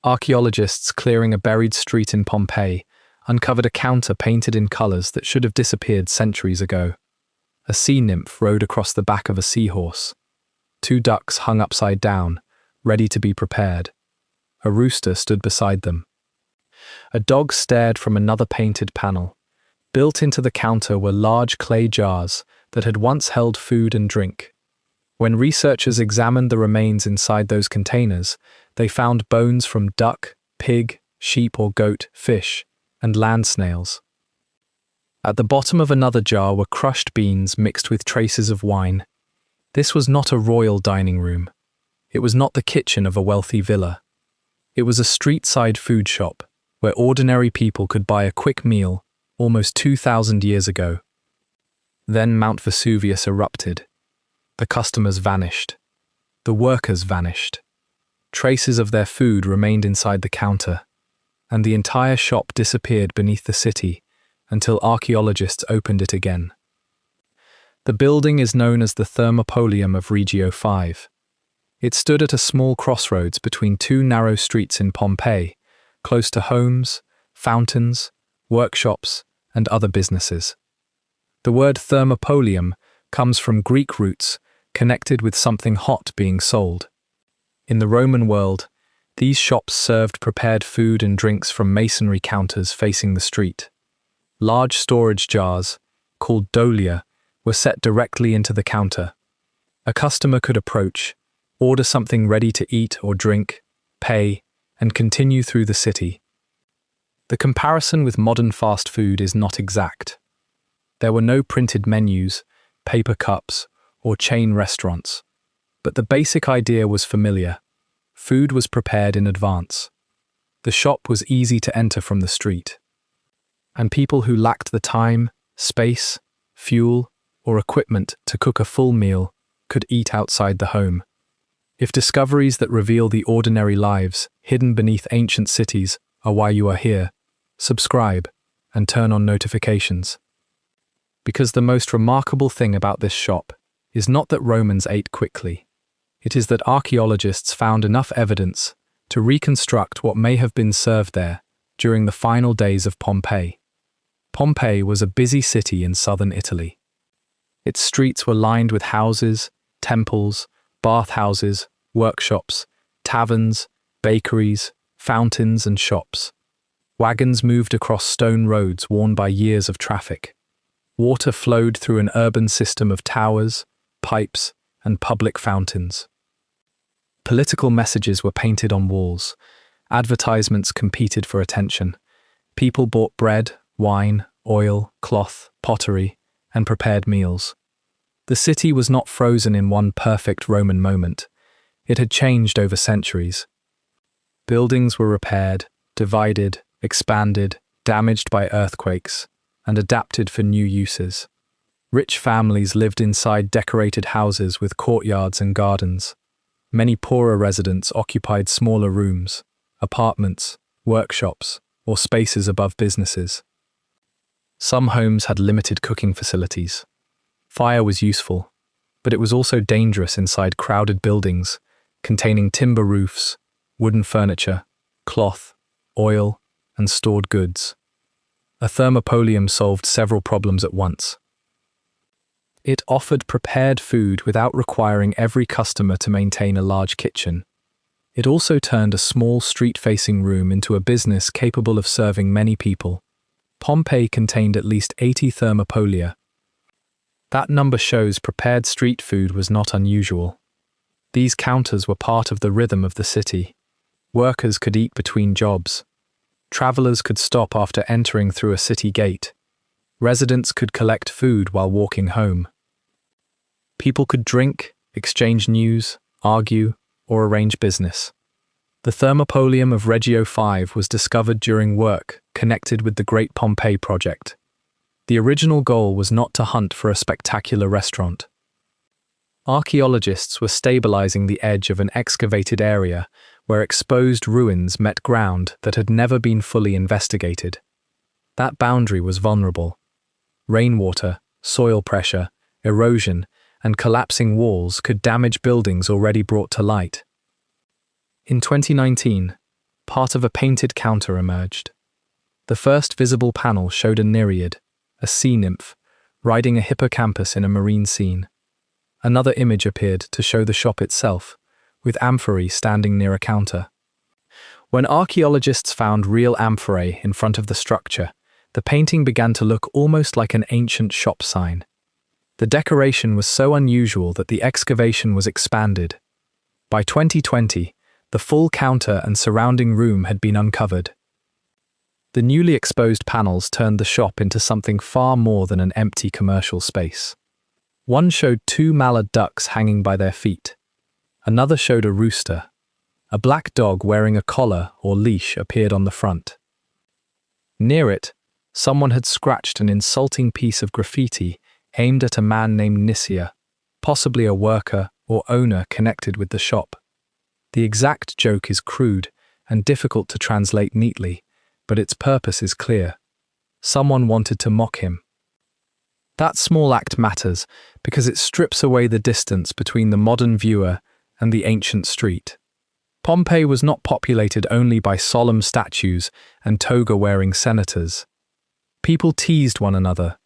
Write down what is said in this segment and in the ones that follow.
Archaeologists clearing a buried street in Pompeii uncovered a counter painted in colors that should have disappeared centuries ago. A sea nymph rode across the back of a seahorse. Two ducks hung upside down, ready to be prepared. A rooster stood beside them. A dog stared from another painted panel. Built into the counter were large clay jars that had once held food and drink. When researchers examined the remains inside those containers, they found bones from duck, pig, sheep or goat, fish, and land snails. At the bottom of another jar were crushed beans mixed with traces of wine. This was not a royal dining room. It was not the kitchen of a wealthy villa. It was a street-side food shop where ordinary people could buy a quick meal almost 2,000 years ago. Then Mount Vesuvius erupted. The customers vanished. The workers vanished. Traces of their food remained inside the counter, and the entire shop disappeared beneath the city until archaeologists opened it again. The building is known as the thermopolium of Regio V. It stood at a small crossroads between two narrow streets in Pompeii, close to homes, fountains, workshops, and other businesses. The word thermopolium comes from Greek roots connected with something hot being sold. In the Roman world, these shops served prepared food and drinks from masonry counters facing the street. Large storage jars, called dolia, were set directly into the counter. A customer could approach, order something ready to eat or drink, pay, and continue through the city. The comparison with modern fast food is not exact. There were no printed menus, paper cups, or chain restaurants. But the basic idea was familiar. Food was prepared in advance. The shop was easy to enter from the street. And people who lacked the time, space, fuel, or equipment to cook a full meal could eat outside the home. If discoveries that reveal the ordinary lives hidden beneath ancient cities are why you are here, subscribe and turn on notifications. Because the most remarkable thing about this shop is not that Romans ate quickly. It is that archaeologists found enough evidence to reconstruct what may have been served there during the final days of Pompeii. Pompeii was a busy city in southern Italy. Its streets were lined with houses, temples, bathhouses, workshops, taverns, bakeries, fountains, and shops. Wagons moved across stone roads worn by years of traffic. Water flowed through an urban system of towers, pipes, and public fountains. Political messages were painted on walls. Advertisements competed for attention. People bought bread, wine, oil, cloth, pottery, and prepared meals. The city was not frozen in one perfect Roman moment. It had changed over centuries. Buildings were repaired, divided, expanded, damaged by earthquakes, and adapted for new uses. Rich families lived inside decorated houses with courtyards and gardens. Many poorer residents occupied smaller rooms, apartments, workshops, or spaces above businesses. Some homes had limited cooking facilities. Fire was useful, but it was also dangerous inside crowded buildings containing timber roofs, wooden furniture, cloth, oil, and stored goods. A thermopolium solved several problems at once. It offered prepared food without requiring every customer to maintain a large kitchen. It also turned a small street-facing room into a business capable of serving many people. Pompeii contained at least 80 thermopolia. That number shows prepared street food was not unusual. These counters were part of the rhythm of the city. Workers could eat between jobs. Travelers could stop after entering through a city gate. Residents could collect food while walking home. People could drink, exchange news, argue, or arrange business. The thermopolium of Regio V was discovered during work connected with the Great Pompeii project. The original goal was not to hunt for a spectacular restaurant. Archaeologists were stabilizing the edge of an excavated area where exposed ruins met ground that had never been fully investigated. That boundary was vulnerable. Rainwater, soil pressure, erosion, and collapsing walls could damage buildings already brought to light. In 2019, part of a painted counter emerged. The first visible panel showed a nereid, a sea nymph, riding a hippocampus in a marine scene. Another image appeared to show the shop itself, with amphorae standing near a counter. When archaeologists found real amphorae in front of the structure, the painting began to look almost like an ancient shop sign. The decoration was so unusual that the excavation was expanded. By 2020, the full counter and surrounding room had been uncovered. The newly exposed panels turned the shop into something far more than an empty commercial space. One showed 2 mallard ducks hanging by their feet. Another showed a rooster. A black dog wearing a collar or leash appeared on the front. Near it, someone had scratched an insulting piece of graffiti aimed at a man named Nymph, possibly a worker or owner connected with the shop. The exact joke is crude and difficult to translate neatly, but its purpose is clear. Someone wanted to mock him. That small act matters because it strips away the distance between the modern viewer and the ancient street. Pompeii was not populated only by solemn statues and toga-wearing senators. People teased one another.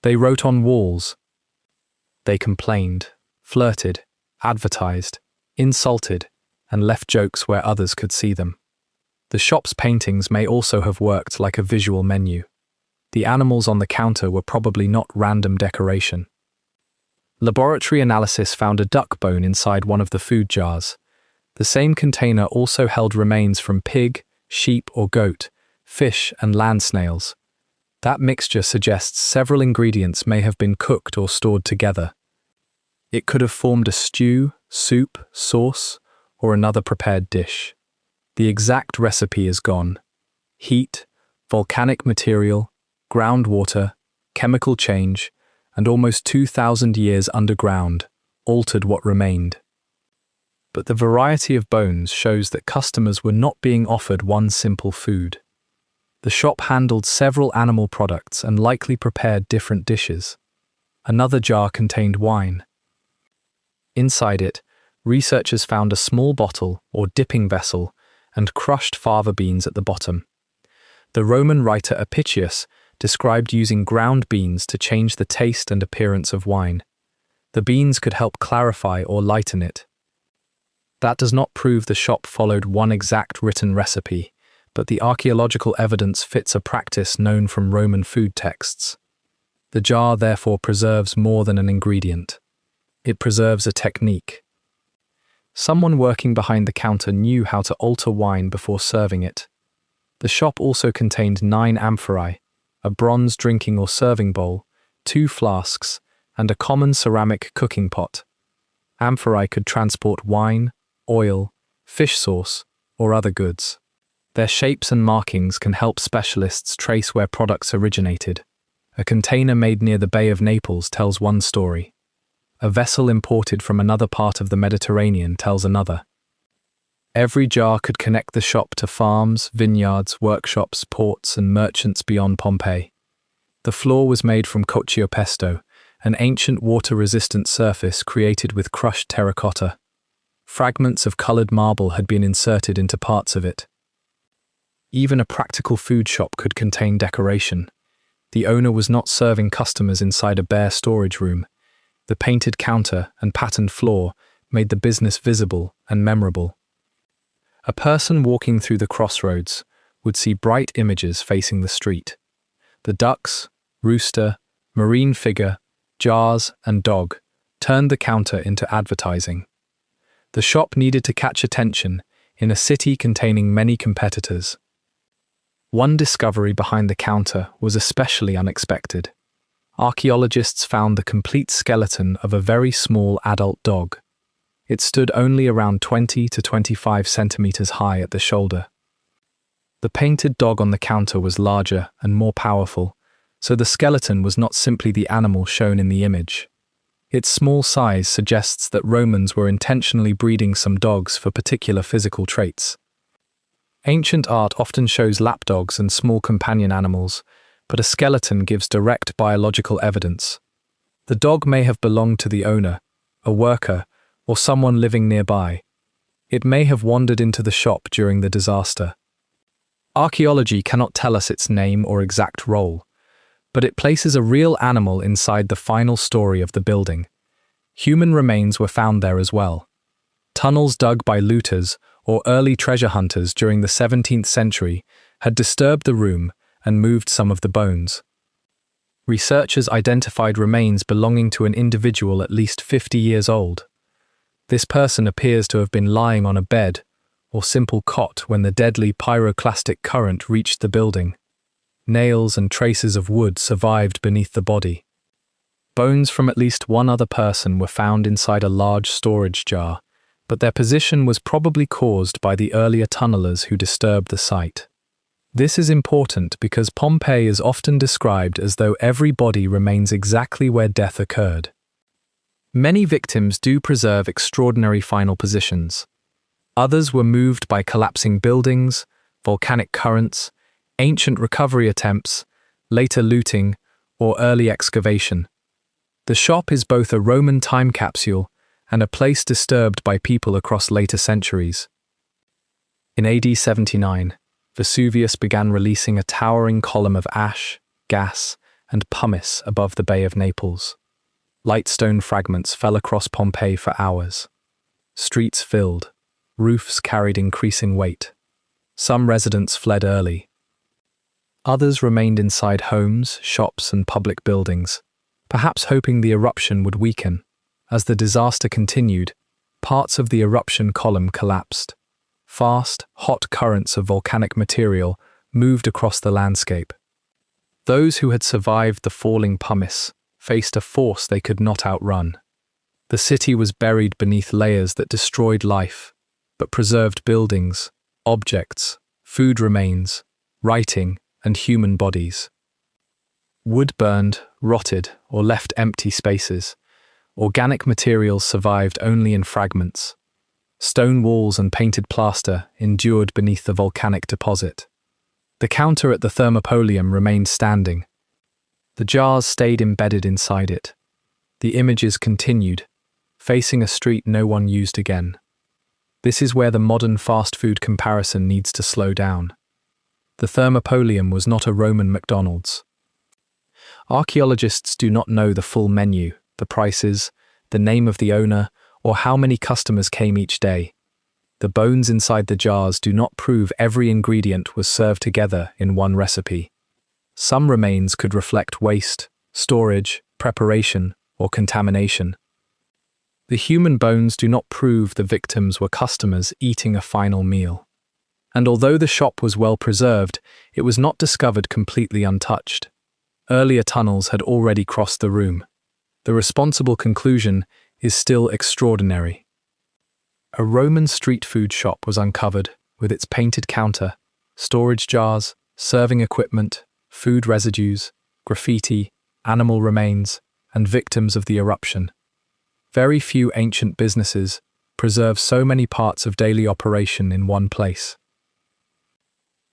They wrote on walls. They complained, flirted, advertised, insulted, and left jokes where others could see them. The shop's paintings may also have worked like a visual menu. The animals on the counter were probably not random decoration. Laboratory analysis found a duck bone inside one of the food jars. The same container also held remains from pig, sheep or goat, fish and land snails. That mixture suggests several ingredients may have been cooked or stored together. It could have formed a stew, soup, sauce, or another prepared dish. The exact recipe is gone. Heat, volcanic material, groundwater, chemical change, and almost 2,000 years underground altered what remained. But the variety of bones shows that customers were not being offered one simple food. The shop handled several animal products and likely prepared different dishes. Another jar contained wine. Inside it, researchers found a small bottle or dipping vessel and crushed fava beans at the bottom. The Roman writer Apicius described using ground beans to change the taste and appearance of wine. The beans could help clarify or lighten it. That does not prove the shop followed one exact written recipe, but the archaeological evidence fits a practice known from Roman food texts. The jar therefore preserves more than an ingredient. It preserves a technique. Someone working behind the counter knew how to alter wine before serving it. The shop also contained 9 amphorae, a bronze drinking or serving bowl, 2 flasks, and a common ceramic cooking pot. Amphorae could transport wine, oil, fish sauce, or other goods. Their shapes and markings can help specialists trace where products originated. A container made near the Bay of Naples tells one story. A vessel imported from another part of the Mediterranean tells another. Every jar could connect the shop to farms, vineyards, workshops, ports, and merchants beyond Pompeii. The floor was made from cacciopesto, an ancient water-resistant surface created with crushed terracotta. Fragments of colored marble had been inserted into parts of it. Even a practical food shop could contain decoration. The owner was not serving customers inside a bare storage room. The painted counter and patterned floor made the business visible and memorable. A person walking through the crossroads would see bright images facing the street. The ducks, rooster, marine figure, jars, and dog turned the counter into advertising. The shop needed to catch attention in a city containing many competitors. One discovery behind the counter was especially unexpected. Archaeologists found the complete skeleton of a very small adult dog. It stood only around 20 to 25 centimeters high at the shoulder. The painted dog on the counter was larger and more powerful, so the skeleton was not simply the animal shown in the image. Its small size suggests that Romans were intentionally breeding some dogs for particular physical traits. Ancient art often shows lapdogs and small companion animals, but a skeleton gives direct biological evidence. The dog may have belonged to the owner, a worker, or someone living nearby. It may have wandered into the shop during the disaster. Archaeology cannot tell us its name or exact role, but it places a real animal inside the final story of the building. Human remains were found there as well. Tunnels dug by looters or early treasure hunters during the 17th century had disturbed the room and moved some of the bones. Researchers identified remains belonging to an individual at least 50 years old. This person appears to have been lying on a bed or simple cot when the deadly pyroclastic current reached the building. Nails and traces of wood survived beneath the body. Bones from at least one other person were found inside a large storage jar, but their position was probably caused by the earlier tunnelers who disturbed the site. This is important because Pompeii is often described as though every body remains exactly where death occurred. Many victims do preserve extraordinary final positions. Others were moved by collapsing buildings, volcanic currents, ancient recovery attempts, later looting, or early excavation. The shop is both a Roman time capsule and a place disturbed by people across later centuries. In AD 79, Vesuvius began releasing a towering column of ash, gas, and pumice above the Bay of Naples. Light stone fragments fell across Pompeii for hours. Streets filled, roofs carried increasing weight. Some residents fled early. Others remained inside homes, shops, and public buildings, perhaps hoping the eruption would weaken. As the disaster continued, parts of the eruption column collapsed. Fast, hot currents of volcanic material moved across the landscape. Those who had survived the falling pumice faced a force they could not outrun. The city was buried beneath layers that destroyed life, but preserved buildings, objects, food remains, writing, and human bodies. Wood burned, rotted, or left empty spaces. Organic materials survived only in fragments. Stone walls and painted plaster endured beneath the volcanic deposit. The counter at the thermopolium remained standing. The jars stayed embedded inside it. The images continued, facing a street no one used again. This is where the modern fast food comparison needs to slow down. The thermopolium was not a Roman McDonald's. Archaeologists do not know the full menu, the prices, the name of the owner, or how many customers came each day. The bones inside the jars do not prove every ingredient was served together in one recipe. Some remains could reflect waste, storage, preparation, or contamination. The human bones do not prove the victims were customers eating a final meal. And although the shop was well preserved, it was not discovered completely untouched. Earlier tunnels had already crossed the room. The responsible conclusion is still extraordinary. A Roman street food shop was uncovered with its painted counter, storage jars, serving equipment, food residues, graffiti, animal remains, and victims of the eruption. Very few ancient businesses preserve so many parts of daily operation in one place.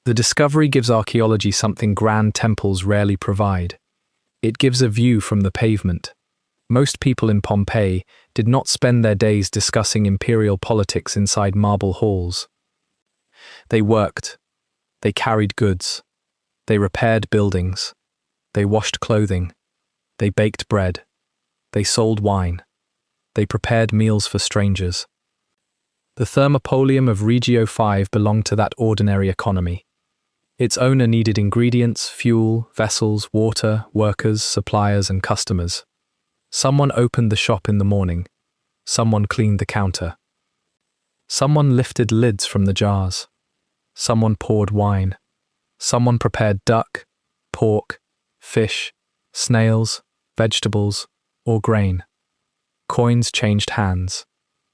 The discovery gives archaeology something grand temples rarely provide. It gives a view from the pavement. Most people in Pompeii did not spend their days discussing imperial politics inside marble halls. They worked. They carried goods. They repaired buildings. They washed clothing. They baked bread. They sold wine. They prepared meals for strangers. The thermopolium of Regio V belonged to that ordinary economy. Its owner needed ingredients, fuel, vessels, water, workers, suppliers, and customers. Someone opened the shop in the morning. Someone cleaned the counter. Someone lifted lids from the jars. Someone poured wine. Someone prepared duck, pork, fish, snails, vegetables, or grain. Coins changed hands.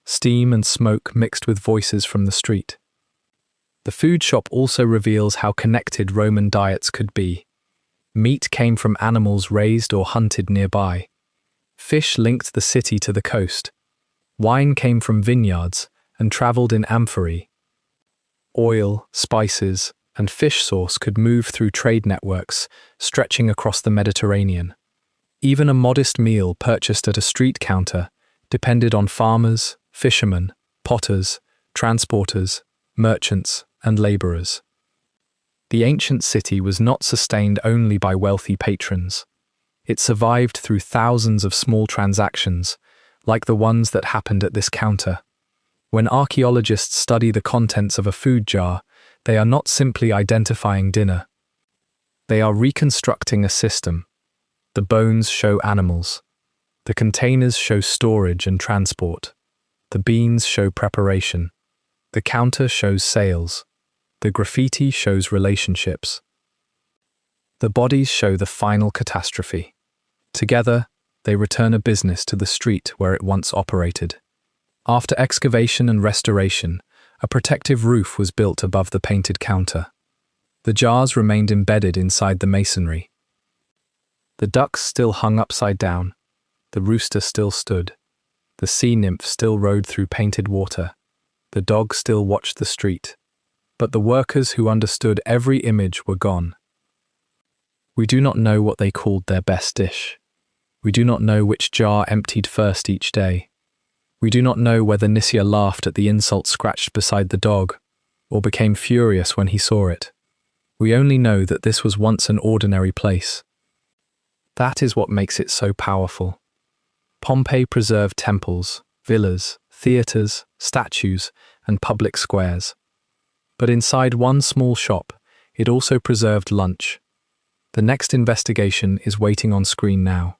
Steam and smoke mixed with voices from the street. The food shop also reveals how connected Roman diets could be. Meat came from animals raised or hunted nearby. Fish linked the city to the coast. Wine came from vineyards and traveled in amphorae. Oil, spices, and fish sauce could move through trade networks stretching across the Mediterranean. Even a modest meal purchased at a street counter depended on farmers, fishermen, potters, transporters, merchants, and laborers. The ancient city was not sustained only by wealthy patrons. It survived through thousands of small transactions, like the ones that happened at this counter. When archaeologists study the contents of a food jar, they are not simply identifying dinner. They are reconstructing a system. The bones show animals. The containers show storage and transport. The beans show preparation. The counter shows sales. The graffiti shows relationships. The bodies show the final catastrophe. Together, they return a business to the street where it once operated. After excavation and restoration, a protective roof was built above the painted counter. The jars remained embedded inside the masonry. The ducks still hung upside down. The rooster still stood. The sea nymph still rode through painted water. The dog still watched the street. But the workers who understood every image were gone. We do not know what they called their best dish. We do not know which jar emptied first each day. We do not know whether Nisya laughed at the insult scratched beside the dog, or became furious when he saw it. We only know that this was once an ordinary place. That is what makes it so powerful. Pompeii preserved temples, villas, theatres, statues, and public squares. But inside one small shop, it also preserved lunch. The next investigation is waiting on screen now.